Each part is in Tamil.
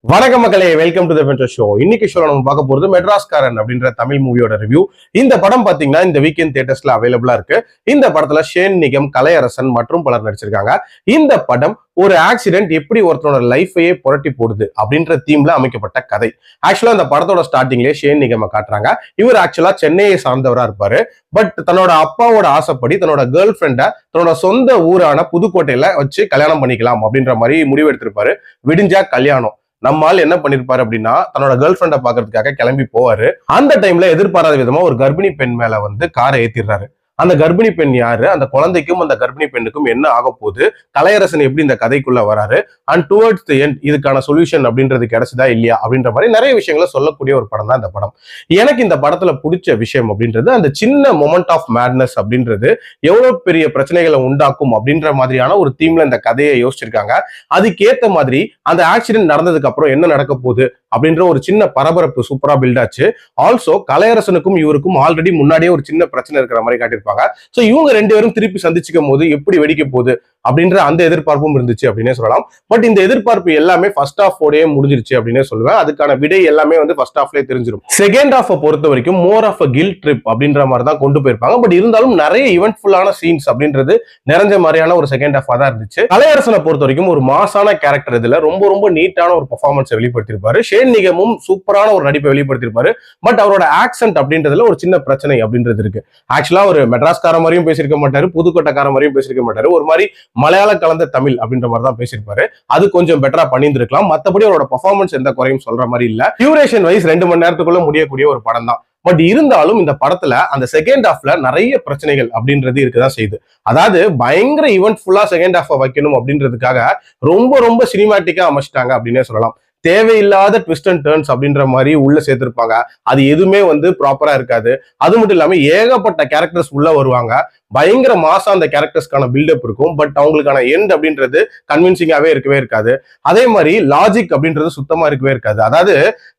வணக்கம் மக்களே, welcome to the venter show. இன்னைக்கு ஷோல நம்ம பார்க்க போறது மெட்ராஸ்காரன் அப்படின்ற தமிழ் மூவியோட ரிவ்யூ. இந்த படம் பாத்தீங்கன்னா இந்த வீக்கெண்ட் தியேட்டர்ஸ்ல அவைலபிளா இருக்கு. இந்த படத்துல ஷேன் நிகம், கலையரசன் மற்றும் பலர் நடிச்சிருக்காங்க. இந்த படம் ஒரு ஆக்சிடென்ட் எப்படி ஒருத்தனோட லைஃபையே புரட்டி போடுது அப்படின்ற தீம்ல அமைக்கப்பட்ட கதை. ஆக்சுவலா இந்த படத்தோட ஸ்டார்டிங்லேயே ஷேன் நிகம காட்டுறாங்க. இவர் ஆக்சுவலா சென்னையை சார்ந்தவரா இருப்பாரு. பட் தன்னோட அப்பாவோட ஆசைப்படி தன்னோட கேர்ள் ஃப்ரெண்டை தன்னோட சொந்த ஊரான புதுக்கோட்டையில வச்சு கல்யாணம் பண்ணிக்கலாம் அப்படின்ற மாதிரி முடிவு எடுத்திருப்பாரு. விடிஞ்சா கல்யாணம். நம்மால் என்ன பண்ணிருப்பாரு அப்படின்னா, தன்னோட கேர்ள் ஃப்ரெண்டை பாக்குறதுக்காக கிளம்பி போவாரு. அந்த டைம்ல எதிர்பாராத விதமா ஒரு கர்ப்பிணி பெண் மேல வந்து காரை ஏத்திடுறாரு. அந்த கர்ப்பிணி பெண் யாரு, அந்த குழந்தைக்கும் அந்த கர்ப்பிணி பெண்ணுக்கும் என்ன ஆக போகுது, கலையரசன் எப்படி இந்த கதைக்குள்ள வராரு, அண்ட் டுவர்ட்ஸ் தி எண்ட் இதுக்கான சொல்யூஷன் அப்படின்றது கிடைச்சதா இல்லையா அப்படின்ற மாதிரி நிறைய விஷயங்களை சொல்லக்கூடிய ஒரு படம் தான் இந்த படம். எனக்கு இந்த படத்துல பிடிச்ச விஷயம் அப்படின்றது அந்த சின்ன மொமெண்ட் ஆஃப் மேட்னஸ் அப்படின்றது எவ்வளவு பெரிய பிரச்சனைகளை உண்டாக்கும் அப்படின்ற மாதிரியான ஒரு தீம்ல இந்த கதையை யோசிச்சிருக்காங்க. அதுக்கேத்த மாதிரி அந்த ஆக்சிடென்ட் நடந்ததுக்கு அப்புறம் என்ன நடக்க போகுது அப்படின்ற ஒரு சின்ன பரபரப்பு சூப்பரா பில்ட் ஆச்சு. ஆல்சோ கலையரசனுக்கும் இவருக்கும் ஆல்ரெடி முன்னாடியே ஒரு சின்ன பிரச்சனை இருக்கிற மாதிரி காட்டியிருப்பாங்க. சோ இவங்க ரெண்டு பேரும் திருப்பி சந்திச்சுக்கும் போது எப்படி வெடிக்க போகுது அப்படின்ற அந்த எதிர்பார்ப்பும் இருந்துச்சு அப்படின்னே சொல்லலாம். பட் இந்த எதிர்பார்ப்பு எல்லாமே ஃபர்ஸ்ட் ஹாஃப் ஓடயே முடிஞ்சிருச்சு அப்படின்னே சொல்லுவேன். அதுக்கான விடை எல்லாமே வந்து ஃபர்ஸ்ட் ஹாஃப்லயே தெரிஞ்சிடும். செகண்ட் ஹாஃப் பொறுத்த வரைக்கும் more of a kill trip அப்படின்ற மாதிரி தான் கொண்டு போயிருப்பாங்க. பட் இருந்தாலும் நிறைய இவென்ட்ஃபுல்லான சீன்ஸ் அப்படின்றது நிறைஞ்ச மாதிரியான ஒரு செகண்ட் ஹாஃபா தான் இருந்துச்சு. கலையரசனை பொறுத்த வரைக்கும் ஒரு மாசான கேரக்டர் இதுல ரொம்ப ரொம்ப நீட்டான ஒரு பெர்ஃபார்மன்ஸை வெளிப்படுத்திருப்பாரு. ஷேன் நிகமும் சூப்பரான ஒரு நடிப்பை வெளிப்படுத்திருப்பாரு. பட் அவரோட ஆக்சென்ட் அப்படின்றதுல ஒரு சின்ன பிரச்சனை அப்படின்றது இருக்கு. ஆக்சுவலா ஒரு மெட்ராஸ்கார மாதிரியும் பேசியிருக்க மாட்டாரு, புதுக்கோட்டைக்கார மாதிரியும் பேசியிருக்க மாட்டாரு. ஒரு மாதிரி மலையாள கலந்த தமிழ் அப்படின்ற மாதிரி தான் பேசியிருப்பாரு. அது கொஞ்சம் பெட்டரா பண்ணியிருந்திருக்கலாம். மத்தபடி அவரோட பெர்ஃபார்மன்ஸ் எந்த குறையும் சொல்ற மாதிரி இல்ல. டியூரேஷன் வைஸ் 2 மணி நேரத்துக்குள்ள முடியக்கூடிய ஒரு படம் தான். பட் இருந்தாலும் இந்த படத்துல அந்த செகண்ட் ஹாஃப்ல நிறைய பிரச்சனைகள் அப்படின்றது இருக்குதான் செய்யுது. அதாவது பயங்கர ஈவென்ட்ஃபுல்லா செகண்ட் ஹாஃப் வைக்கணும் அப்படின்றதுக்காக ரொம்ப ரொம்ப சினிமாட்டிக்கா அமைச்சிட்டாங்க அப்படின்னே சொல்லலாம். தேவையில்லாத ட்விஸ்ட் அண்ட் டர்ன்ஸ் அப்படின்ற மாதிரி உள்ள சேர்த்திருப்பாங்க. அது எதுவுமே வந்து ப்ராப்பரா இருக்காது. அது மட்டும் இல்லாம ஏகப்பட்ட கேரக்டர்ஸ் உள்ள வருவாங்க. பயங்கர மாசா அந்த கேரக்டர்ஸ்க்கான பில்டப் இருக்கும். பட் அவங்களுக்கான எண்ட் அப்படின்றது கன்வின்சிங்காவே இருக்கவே இருக்காது. அதே மாதிரி லாஜிக் அப்படின்றது சுத்தமா இருக்கவே இருக்காது. அதாவது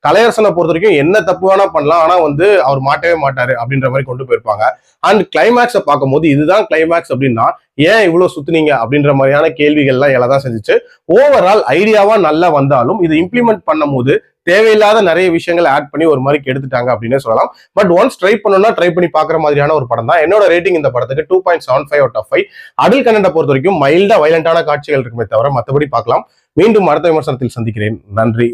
கலையரசனை பொறுத்த வரைக்கும் என்ன தப்பு வேணா பண்ணலாம், ஆனா வந்து அவர் மாட்டவே மாட்டாரு அப்படின்ற மாதிரி கொண்டு போயிருப்பாங்க. அண்ட் கிளைமேக்ஸை பார்க்கும்போது இதுதான் கிளைமேக்ஸ் அப்படின்னா ஏன் இவ்வளவு சுத்துனீங்க அப்படின்ற மாதிரியான கேள்விகள்லாம் எல்லாம் செஞ்சுச்சு. ஓவரால் ஐடியாவா நல்லா வந்தாலும் இது இம்ப்ளிமெண்ட் பண்ணும் போது தேவையில்லாத நிறைய விஷயங்களை ஆட் பண்ணி ஒரு மாதிரி கெடுத்துட்டாங்க அப்படின்னே சொல்லலாம். பட் ஒன்ஸ் ட்ரை பண்ணணும்னா ட்ரை பண்ணி பாக்குற மாதிரியான ஒரு படம் தான். என்னோட ரேட்டிங் இந்த படத்துக்கு 2.75 out of 5. அடல்ட் கண்டென்ட்டை பொறுத்த வரைக்கும் மைல்டா வயலண்டான காட்சிகள் இருக்குமே தவிர மற்றபடி பார்க்கலாம். மீண்டும் அடுத்த விமர்சனத்தில் சந்திக்கிறேன். நன்றி.